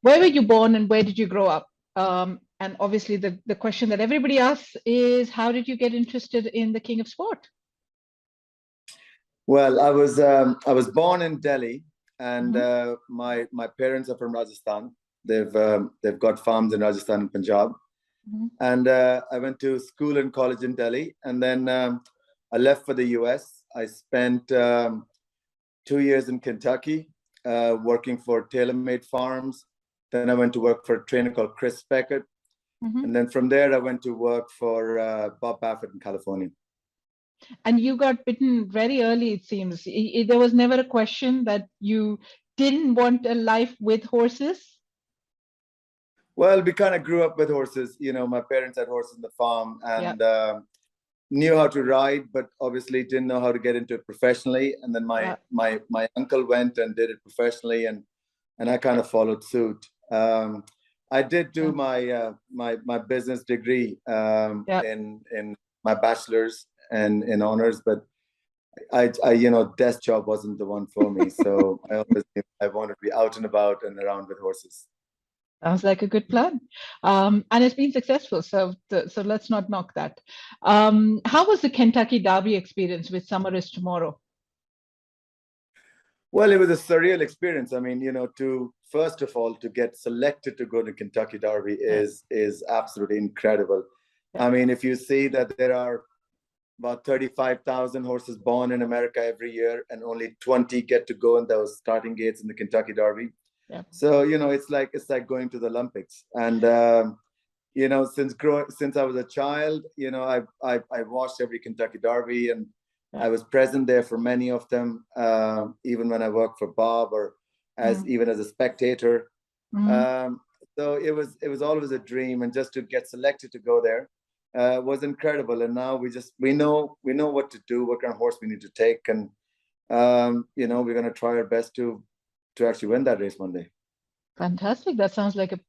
where were you born and where did you grow up? And obviously, the question that everybody asks is, how did you get interested in the king of sport? Well, I was born in Delhi, and my parents are from Rajasthan. They've got farms in Rajasthan and Punjab, and I went to school and college in Delhi, and then I left for the US. I spent 2 years in Kentucky, working for TaylorMade Farms. Then I went to work for a trainer called Chris Beckett, and then from there I went to work for Bob Baffert in California. And you got bitten very early, it seems. There was never a question that you didn't want a life with horses? Well, we kind of grew up with horses. My parents had horses on the farm, and knew how to ride, but obviously didn't know how to get into it professionally. And then my uncle went and did it professionally, and I kind of followed suit. I did do my business degree in my bachelor's and in honors, but I desk job wasn't the one for me. So I always knew I wanted to be out and about and around with horses. Sounds like a good plan. And it's been successful. So let's not knock that. How was the Kentucky Derby experience with Summer is Tomorrow? Well, it was a surreal experience. I mean, first of all, to get selected to go to Kentucky Derby is absolutely incredible. I mean, if you see that there are about 35,000 horses born in America every year, and only 20 get to go in those starting gates in the Kentucky Derby. Yeah. So it's like going to the Olympics. And since I was a child, I watched every Kentucky Derby, and I was present there for many of them, even when I worked for Bob, or even as a spectator. So it was always a dream, and just to get selected to go there was incredible. And now we know what to do, what kind of horse we need to take, and we're going to try our best to actually win that race one day. Fantastic. That sounds like a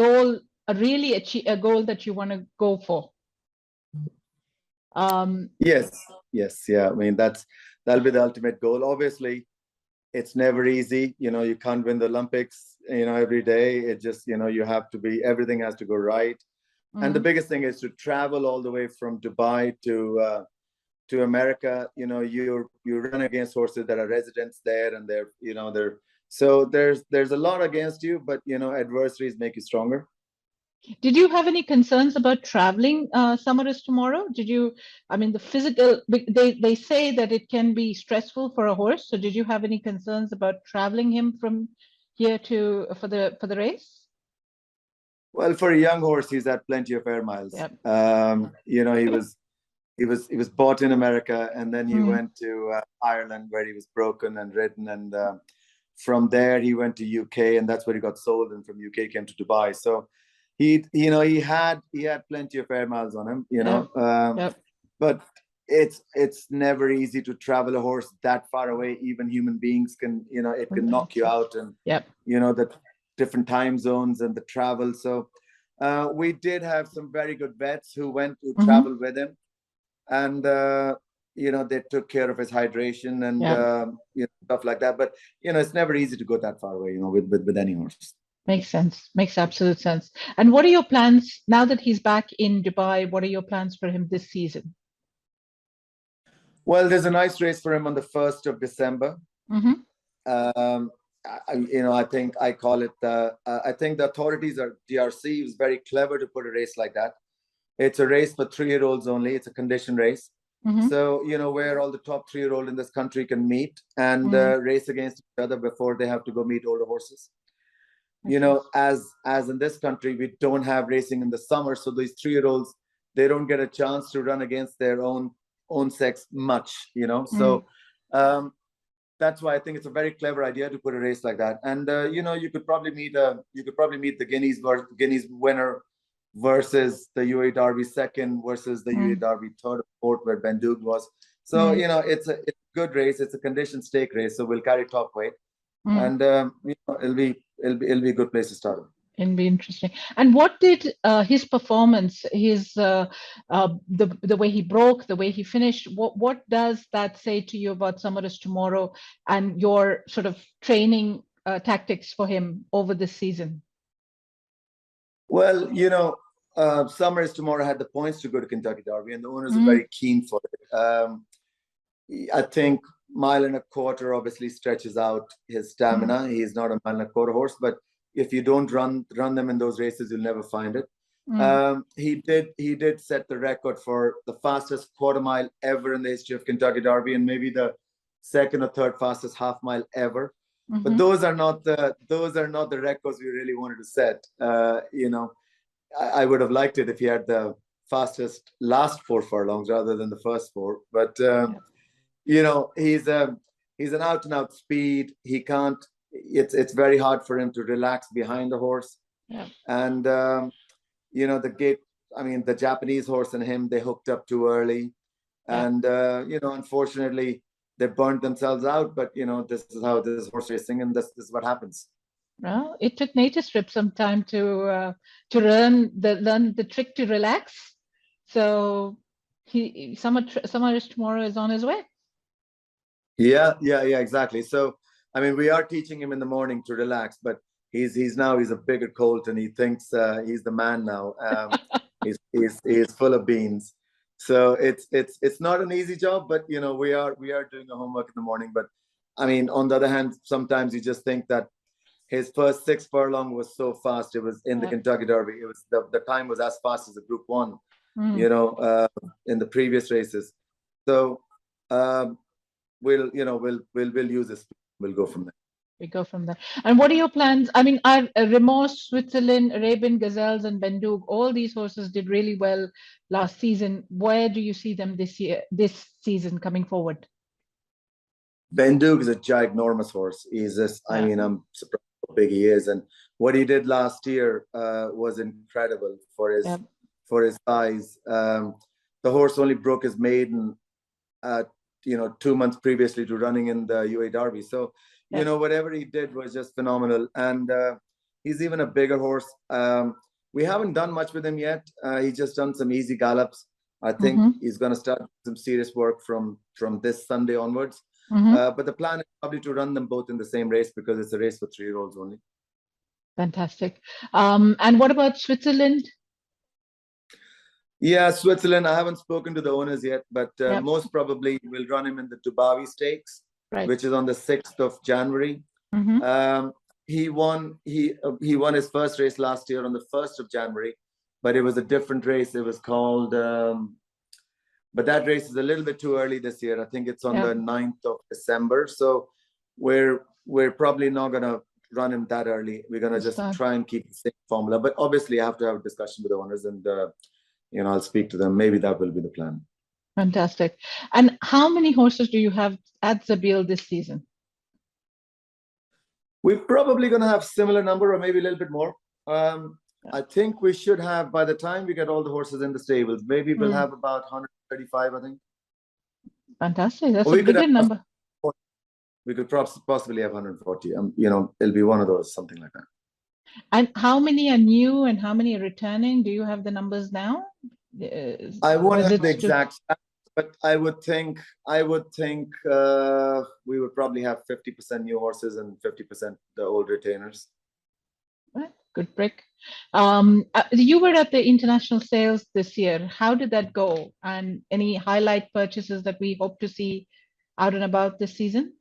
goal, a goal that you want to go for. Yes. Yeah. I mean, that'll be the ultimate goal. Obviously, it's never easy. You can't win the Olympics, every day. It just, everything has to go right. And the biggest thing is to travel all the way from Dubai to America. You run against horses that are residents there, and so there's a lot against you, but adversaries make you stronger. Did you have any concerns about traveling Summer is Tomorrow? The physical, they say that it can be stressful for a horse. So did you have any concerns about traveling him from here for the race? Well, for a young horse, he's had plenty of air miles. Yep. He was bought in America, and then he went to Ireland, where he was broken and ridden, and from there he went to UK, and that's where he got sold, and from UK came to Dubai. So he had plenty of air miles on him, but it's never easy to travel a horse that far away. Even human beings can, it can knock you out, and the different time zones and the travel. So we did have some very good vets who went to travel with him, and they took care of his hydration and stuff like that. But it's never easy to go that far away, with any horse. Makes sense. Makes absolute sense. And what are your plans now that he's back in Dubai? What are your plans for him this season? Well, there's a nice race for him on the 1st of December. I think I call it. I think the authorities or DRC was very clever to put a race like that. It's a race for 3-year-olds only. It's a condition race. So, where all the top 3-year-old in this country can meet and race against each other before they have to go meet older horses. As in this country, we don't have racing in the summer. So these 3-year-olds, they don't get a chance to run against their own sex much, So that's why I think it's a very clever idea to put a race like that. And, you could probably meet the Guineas winner versus the UAE Derby second versus the UAE Derby third or fourth, where Bandung was. So it's a good race. It's a conditioned stake race, so we'll carry top weight, and it'll be a good place to start. It'll be interesting. And what did his performance, the way he broke, the way he finished, what does that say to you about Summer is Tomorrow and your sort of training tactics for him over this season? Well, Summer is Tomorrow had the points to go to Kentucky Derby, and the owners are very keen for it. I think mile and a quarter obviously stretches out his stamina. He's not a mile and a quarter horse, but if you don't run them in those races, you'll never find it. He did set the record for the fastest quarter mile ever in the history of Kentucky Derby, and maybe the second or third fastest half mile ever. But those are not the records we really wanted to set. I would have liked it if he had the fastest last 4 furlongs rather than the first 4. But he's an out and out speed. He can't. It's very hard for him to relax behind the horse. Yeah. And the gate. I mean, the Japanese horse and him, they hooked up too early, and unfortunately, they burnt themselves out. But this is how this is horse racing, and this is what happens. Well, it took Nature Strip some time to learn the trick to relax. So Summer is Tomorrow is on his way. Yeah, exactly. So, I mean, we are teaching him in the morning to relax, but he's a bigger colt, and he thinks he's the man now. He's full of beans. So it's not an easy job, but we are doing the homework in the morning. But I mean, on the other hand, sometimes you just think that his first 6 furlong was so fast. It was in the Kentucky Derby. It was the time was as fast as the Group 1, in the previous races. So we'll use this. We'll go from there. We go from there. And what are your plans? I mean, Remorse, Switzerland, Arabian Gazelles, and Bendug, all these horses did really well last season. Where do you see them this season coming forward? Bendug is a ginormous horse. He's just, I mean, I'm surprised how big he is. And what he did last year was incredible for his size. The horse only broke his maiden 2 months previously to running in the UA Derby. So, whatever he did was just phenomenal. And he's even a bigger horse. We haven't done much with him yet. He's just done some easy gallops. I think he's going to start some serious work from this Sunday onwards. But the plan is probably to run them both in the same race because it's a race for 3-year-olds only. Fantastic. And what about Switzerland? Yeah, Switzerland. I haven't spoken to the owners yet, but most probably we'll run him in the Dubawi Stakes, which is on the 6th of January. He won his first race last year on the 1st of January, but it was a different race. It was called, but that race is a little bit too early this year. I think it's on the 9th of December. So we're probably not going to run him that early. We're going to just try and keep the same formula. But obviously, I have to have a discussion with the owners, and I'll speak to them. Maybe that will be the plan. Fantastic. And how many horses do you have at Zabeel this season? We're probably going to have similar number or maybe a little bit more. I think we should have, by the time we get all the horses in the stables, maybe we'll have about 135, I think. Fantastic. That's a bigger number. We could possibly have 140. It'll be one of those, something like that. And how many are new and how many are returning? Do you have the numbers now? I won't have the exact, but I would think we would probably have 50% new horses and 50% the old retainers. Good break. You were at the international sales this year. How did that go? And any highlight purchases that we hope to see out and about this season?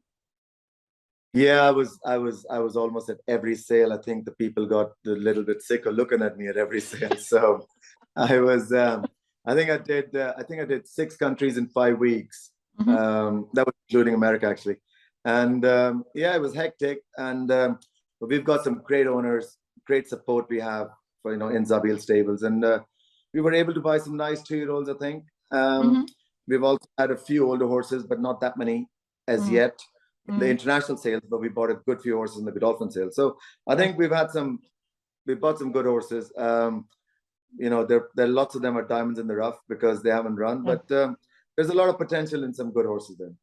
Yeah, I was almost at every sale. I think the people got a little bit sick of looking at me at every sale. So I was, I think I did 6 countries in 5 weeks. That was including America, actually. And it was hectic. And but we've got some great owners, great support we have for, in Zabeel Stables. And we were able to buy some nice 2-year-olds, I think. We've also had a few older horses, but not that many as yet. The international sales, but we bought a good few horses in the Godolphin sale. So I think we bought some good horses. There lots of them are diamonds in the rough because they haven't run, but there's a lot of potential in some good horses there.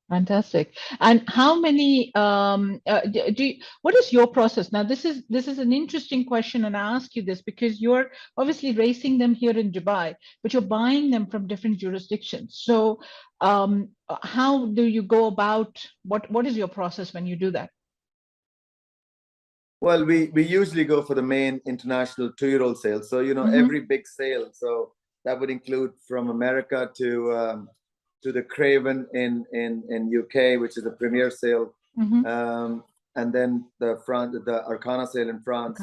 Fantastic. And how many what is your process? Now this is an interesting question, and I ask you this because you're obviously racing them here in Dubai, but you're buying them from different jurisdictions. So how do you go about what is your process when you do that? Well, we usually go for the main international 2-year-old sales. So, every big sale. So that would include from America to the Craven in UK, which is a premier sale, and then the Arcana sale in France,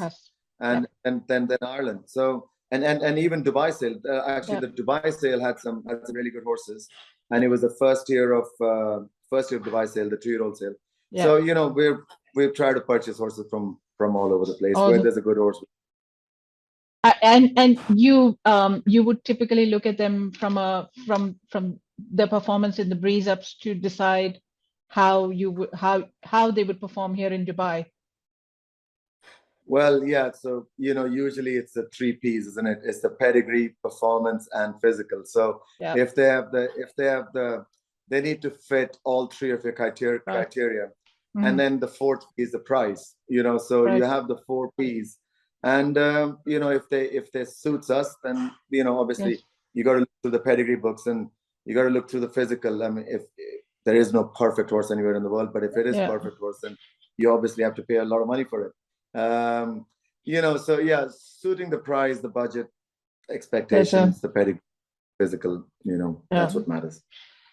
and then Ireland. So and even Dubai sale. Actually, the Dubai sale had some really good horses, and it was the first year of Dubai sale, the 2-year-old sale. So we've tried to purchase horses from all over the place where there's a good horse. And you would typically look at them from the performance in the breeze ups to decide how they would perform here in Dubai. Well, yeah. So usually it's the 3 P's, isn't it? It's the pedigree, performance, and physical. So if they have they need to fit all 3 of your criteria. And then the 4th is the price. So you have the 4 P's. And if they suits us, then obviously you got to look through the pedigree books, and you got to look through the physical. I mean, if there is no perfect horse anywhere in the world, but if it is perfect horse, then you obviously have to pay a lot of money for it. So suiting the price, the budget, expectations, the pedigree, physical, that's what matters.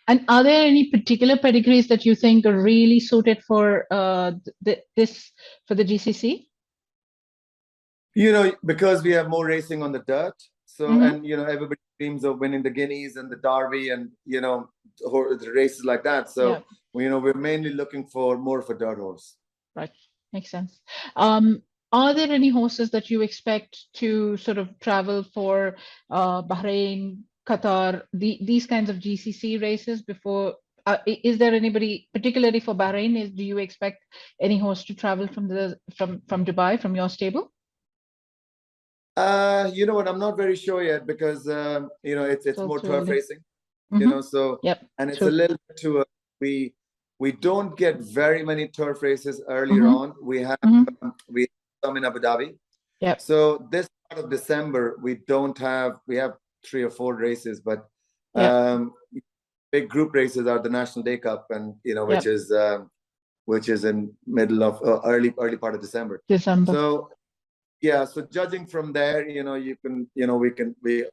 And are there any particular pedigrees that you think are really suited for the GCC? Because we have more racing on the dirt. So, and everybody dreams of winning the Guineas and the Derby and the races like that. So, we're mainly looking for more of a dirt horse. Right, makes sense. Are there any horses that you expect to sort of travel for Bahrain, Qatar, these kinds of GCC races before? Is there anybody, particularly for Bahrain? Do you expect any horse to travel from Dubai, from your stable? You know what? I'm not very sure yet because it's more turf racing. And it's a little bit too. We don't get very many turf races earlier on. We have some in Abu Dhabi. So this part of December we have 3 or 4 races, but big group races are the National Day Cup, and which is in middle of early part of December. So so judging from there, you can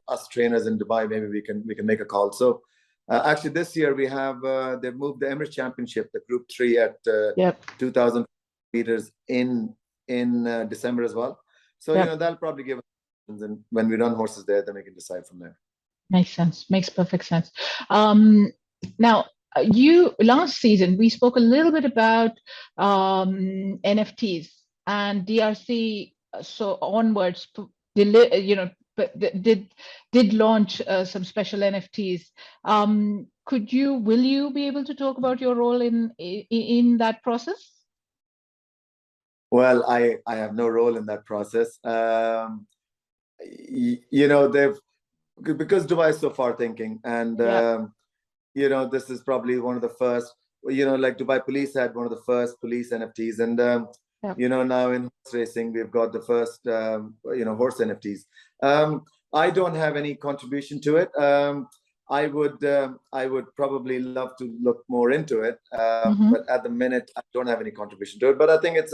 us trainers in Dubai, maybe we can make a call. So actually this year we have they've moved the Emirates Championship, the Group 3 at 2,000 meters in December as well. So that'll probably give us, and when we run horses there, then we can decide from there. Makes sense. Makes perfect sense. Now, last season we spoke a little bit about NFTs and DRC. So onwards, did launch some special NFTs. Will you be able to talk about your role in that process? Well, I have no role in that process. Because Dubai is so far thinking, and this is probably one of the first. Like Dubai Police had one of the first police NFTs, and now in horse racing we've got the first horse NFTs. I don't have any contribution to it. I would probably love to look more into it, but at the minute I don't have any contribution to it. But I think it's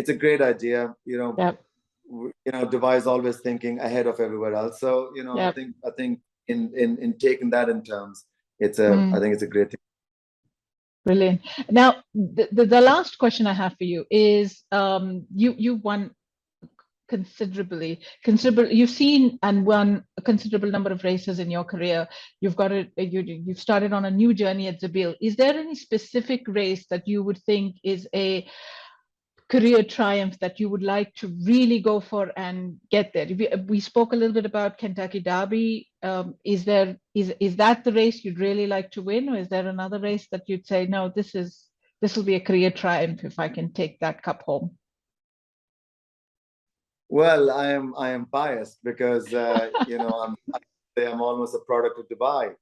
a great idea. Dubai is always thinking ahead of everywhere else. So I think in taking that in terms, I think it's a great thing. Brilliant. Now, the last question I have for you is, you won considerable. You've seen and won a considerable number of races in your career. You've started on a new journey at Zabeel. Is there any specific race that you would think is a career triumph that you would like to really go for and get there? We spoke a little bit about Kentucky Derby. Is that the race you'd really like to win, or is there another race that you'd say, no, this will be a career triumph if I can take that cup home? Well, I am biased because I'm almost a product of Dubai.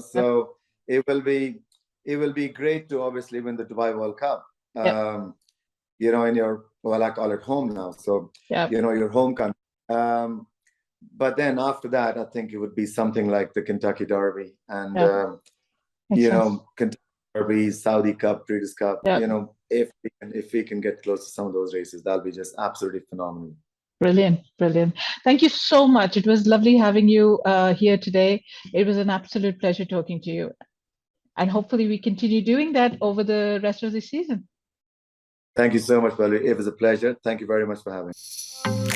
So it will be it will be great to obviously win the Dubai World Cup. You know, in your, well, I call it home now. So, you know, your home country. But then after that, I think it would be something like the Kentucky Derby and, you know, Kentucky Derby, Saudi Cup, Breeders' Cup. You know, if we can get close to some of those races, that'll be just absolutely phenomenal. Brilliant, brilliant. Thank you so much. It was lovely having you here today. It was an absolute pleasure talking to you. And hopefully we continue doing that over the rest of the season. Thank you so much, Valerie. It was a pleasure. Thank you very much for having me.